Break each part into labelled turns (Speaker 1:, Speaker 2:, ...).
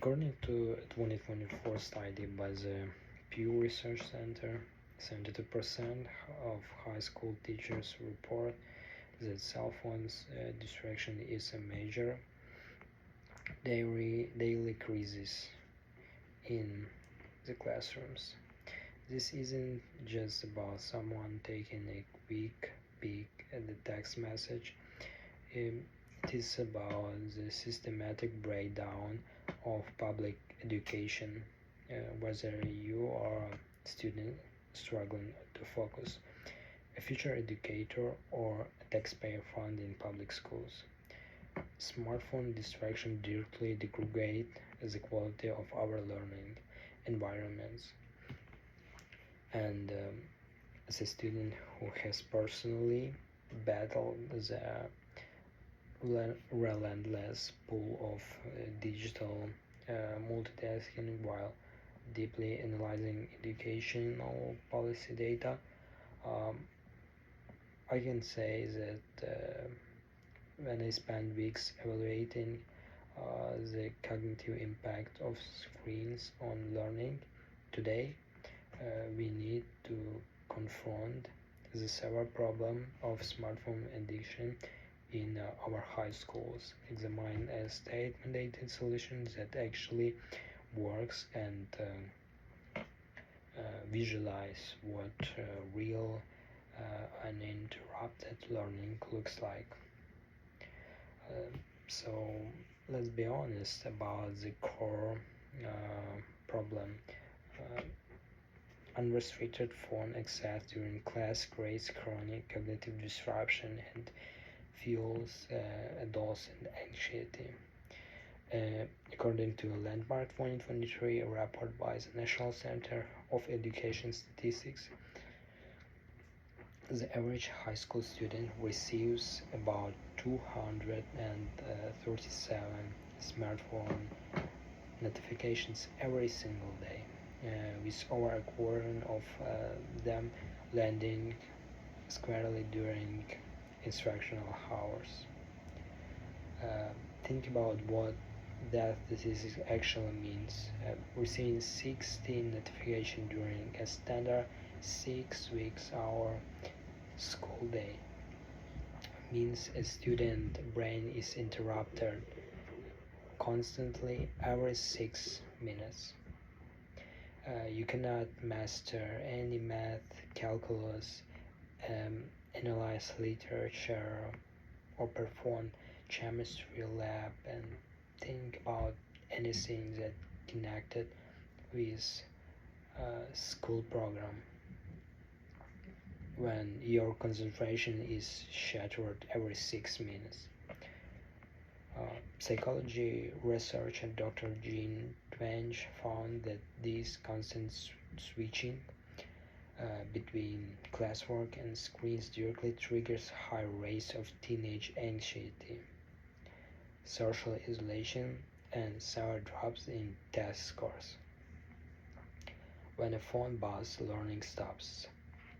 Speaker 1: According to a 2024 study by the Pew Research Center, 72% of high school teachers report that cell phones distraction is a major daily crisis in the classrooms. This isn't just about someone taking a quick peek at the text message. It is about the systematic breakdown of public education, whether you are a student struggling to focus, a future educator, or a taxpayer funding public schools. Smartphone distraction directly degrade the quality of our learning environments. And as a student who has personally battled the relentless pull of digital multitasking while deeply analyzing educational policy data, um, I can say that when I spend weeks evaluating the cognitive impact of screens on learning, today we need to confront the severe problem of smartphone addiction in our high schools, examine a state-mandated solution that actually works, and visualize what real uninterrupted learning looks like. So let's be honest about the core problem. Uh, Unrestricted phone access during class creates chronic cognitive disruption and fuels adolescent anxiety. According to a landmark 2023 report by the National Center of Education Statistics, the average high school student receives about 237 smartphone notifications every single day, with over a quarter of them landing squarely during instructional hours. Think about what that statistic actually means. Receiving 16 notifications during a standard 6 weeks hour school day means a student brain is interrupted constantly every 6 minutes. You cannot master any math, calculus, analyze literature, or perform chemistry lab and think about anything that connected with school program when your concentration is shattered every 6 minutes. Psychology researcher Dr. Jean Twenge found that this constant switching between classwork and screens directly triggers high rates of teenage anxiety, social isolation, and severe drops in test scores. When a phone buzz, learning stops.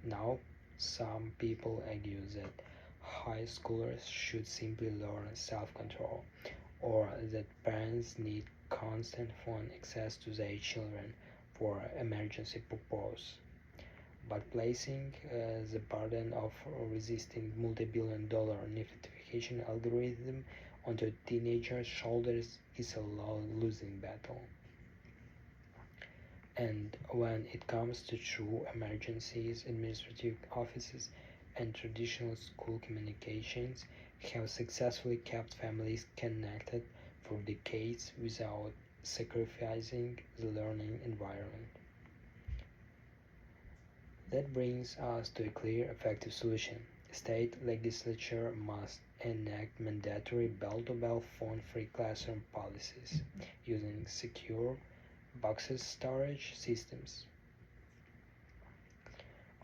Speaker 1: Now, some people argue that high schoolers should simply learn self-control, or that parents need constant phone access to their children for emergency purposes. But placing the burden of resisting multi-billion-dollar notification algorithm onto teenagers' shoulders is a losing battle. And when it comes to true emergencies, administrative offices and traditional school communications have successfully kept families connected for decades without sacrificing the learning environment. That brings us to a clear, effective solution. State legislature must enact mandatory bell-to-bell phone-free classroom policies using secure boxes storage systems.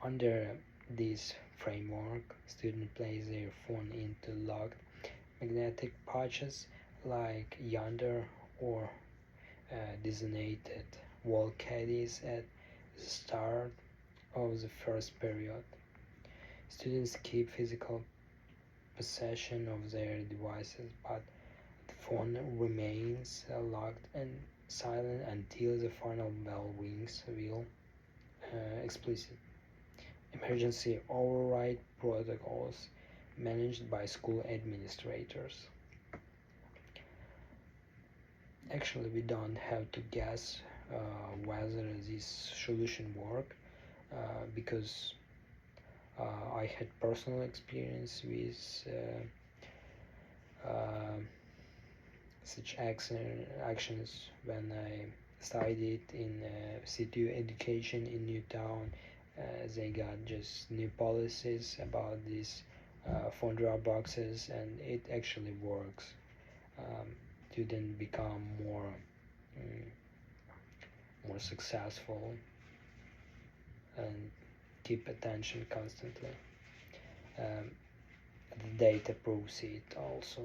Speaker 1: Under this framework, students place their phone into locked magnetic pouches like Yonder or designated wall caddies at the start of the first period. Students keep physical possession of their devices, but the phone remains locked and silent until the final bell rings will explicit. Emergency override protocols managed by school administrators. Actually, we don't have to guess whether this solution work because I had personal experience with such actions when I studied in city education in Newtown. They got just new policies about these phone drop boxes, and it actually works. Students become mm, more successful and keep attention constantly. Um, the data proves it also.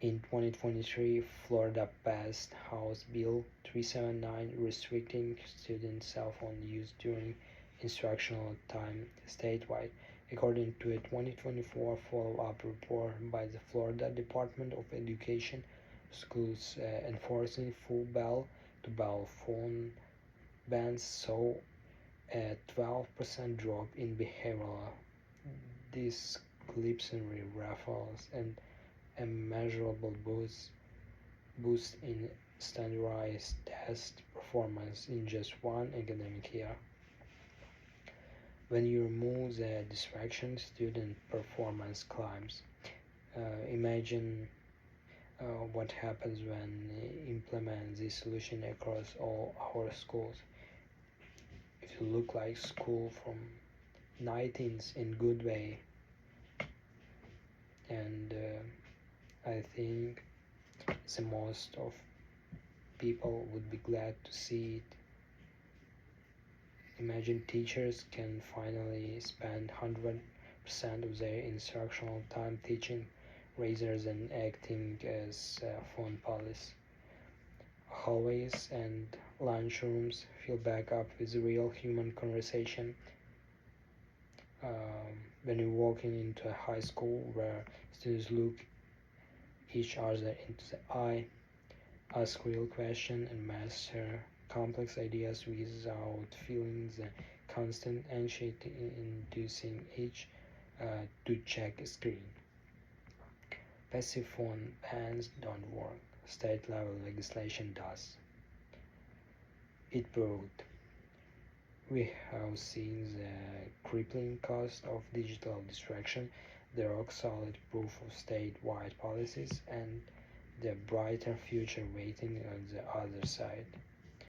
Speaker 1: In 2023, Florida passed House Bill 379 restricting student cell phone use during instructional time statewide. According to a 2024 follow-up report by the Florida Department of Education, schools enforcing full bell-to-bell phone bans saw a 12% drop in behavioral disciplinary referrals and a measurable boost in standardized test performance in just one academic year. When you remove the distraction, student performance climbs. Imagine what happens when implement this solution across all our schools. It will look like school from 19th in good way, and I think the most of people would be glad to see it. Imagine teachers can finally spend 100% of their instructional time teaching rather than acting as phone police. Hallways and lunchrooms fill back up with real human conversation. When you're walking into a high school where students look each other into the eye, ask real questions, and master complex ideas without feeling the constant anxiety inducing each to check a screen. Passive phone bans don't work. State level legislation does. It proved. We have seen the crippling cost of digital distraction, the rock-solid proof of statewide policies, and the brighter future waiting on the other side.